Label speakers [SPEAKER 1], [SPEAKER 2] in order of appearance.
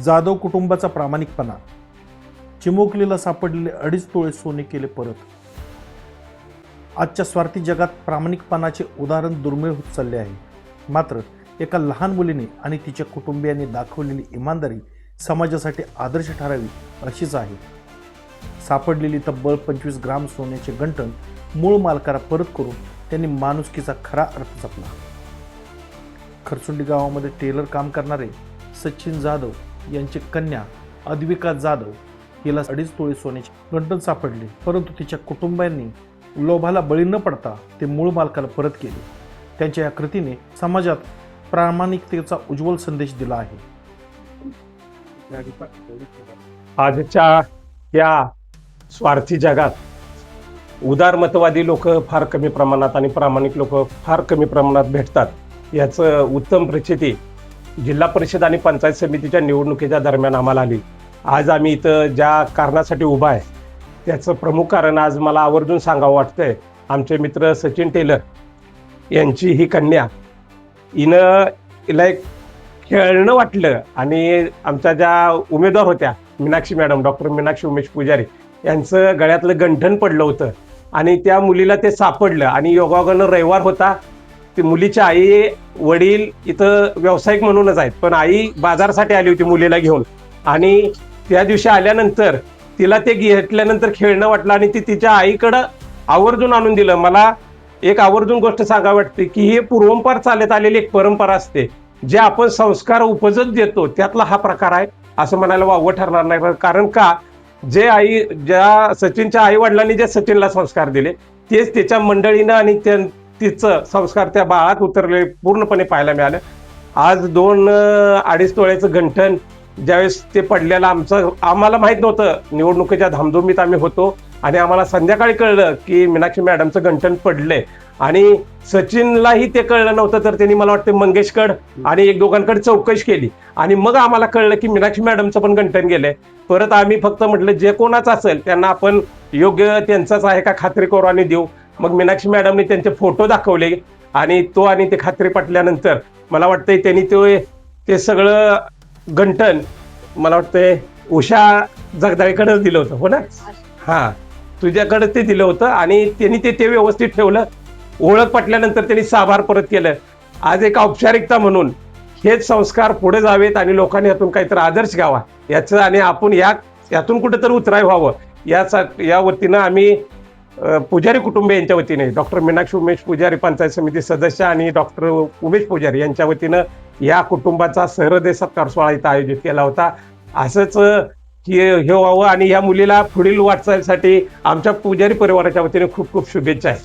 [SPEAKER 1] जाधव कुटुंबाचा प्रामाणिकपणा, चिमुकलीला सापडलेले 2.5 तोळे सोने केले परत. आजच्या स्वार्थी जगात प्रामाणिकपणाचे उदाहरण दुर्मिळ होत चालले आहे. मात्र एका लहान मुलीने आणि तिच्या कुटुंबियांनी दाखवलेली इमानदारी समाजासाठी आदर्श ठरावी अशीच आहे. सापडलेली तब्बल 25 ग्राम सोन्याचे गंठण मूळ मालकाला परत करून त्यांनी माणुसकीचा खरा अर्थ जपला. खरसुंडी गावामध्ये टेलर काम करणारे सचिन जाधव यांची कन्या अद्विका जाधव हिला 2.5 तोळे सोन्याचे गंठण सापडले, परंतु तिच्या कुटुंबियांनी लोभाला बळी न पडता ते मूळ मालकाला परत केले. त्यांच्या या कृतीने समाजात प्रामाणिकतेचा उज्ज्वल संदेश दिला आहे.
[SPEAKER 2] आजच्या या स्वार्थी जगात उदारमतवादी लोक फार कमी प्रमाणात आणि प्रामाणिक लोक फार कमी प्रमाणात भेटतात. याचं उत्तम प्रचिती जिल्हा परिषद आणि पंचायत समितीच्या निवडणुकीच्या दरम्यान आम्हाला आली. आज आम्ही इथं ज्या कारणासाठी उभा आहे त्याचं प्रमुख कारण आज मला आवर्जून सांगावं वाटतंय. आमचे मित्र सचिन टेलर यांची ही कन्या, हिला एक खेळणं वाटलं आणि आमच्या ज्या उमेदवार होत्या मीनाक्षी मॅडम, डॉक्टर मीनाक्षी उमेश पुजारी यांचं गळ्यातलं गंठण पडलं होतं आणि त्या मुलीला ते सापडलं. आणि योगायोगानं रविवार होता. ती मुलीची आई वडील इथं व्यावसायिक म्हणूनच आहेत, पण आई बाजारासाठी आली होती मुलीला घेऊन. आणि त्या दिवशी आल्यानंतर तिला ते घेतल्यानंतर खेळणं वाटलं आणि ती तिच्या आईकडं आवर्जून आणून दिलं. मला एक आवर्जून गोष्ट सांगावी वाटते की ही पूर्वंपार चालत आलेली एक परंपरा असते. जे आपण संस्कार उपजत देतो त्यातला हा प्रकार आहे असं म्हणायला वावगं ठरणार नाही. कारण का, ज्या सचिनच्या आई वडिलांनी जे सचिनला संस्कार दिले तेच त्याच्या मंडळीनं आणि तिचं संस्कार त्या बाळात उतरले पूर्णपणे पाहायला मिळालं. आज 2-2.5 तोळ्याचं गंठण ज्यावेळेस ते पडलेलं आम्हाला माहित नव्हतं. निवडणुकीच्या धामधुमीत आम्ही होतो आणि आम्हाला संध्याकाळी कळलं की मीनाक्षी मॅडमचं गंठण पडलंय. आणि सचिनलाही ते कळलं नव्हतं, तर त्यांनी मला वाटतं मंगेशकड आणि एक दोघांकडे चौकशी केली आणि मग आम्हाला कळलं की मीनाक्षी मॅडमचं पण गंठण गेलंय. परत आम्ही फक्त म्हटलं जे कोणाचं असेल त्यांना आपण योग्य त्यांचाच आहे का खात्री करू आणि देऊ. मग मीनाक्षी मॅडमने त्यांचे फोटो दाखवले आणि ते खात्री पटल्यानंतर मला वाटतंय त्यांनी ते सगळं गंठण मला वाटतंय उषा जगदाळेकडेच दिलं होतं, हो ना? हां, तुझ्याकडे ते दिलं होतं आणि त्यांनी ते व्यवस्थित ठेवलं. ओळख पटल्यानंतर त्यांनी साभार परत केलं. आज एक औपचारिकता म्हणून हेच संस्कार पुढे जावेत आणि लोकांनी यातून काहीतरी आदर्श घ्यावा याचं आणि आपण यातून कुठेतरी उतराय व्हावं या वतीनं आम्ही पुजारी कुटुंब यांच्या वतीने डॉक्टर मीनाक्षी उमेश पुजारी पंचायत समिती सदस्य आणि डॉक्टर उमेश पुजारी यांच्या वतीनं या कुटुंबाचा सहृदय सत्कार सोहळा इथं आयोजित केला होता. असंच हे व्हावं आणि या मुलीला पुढील वाटचालीसाठी आमच्या पुजारी परिवाराच्या वतीने खूप खूप शुभेच्छा आहेत.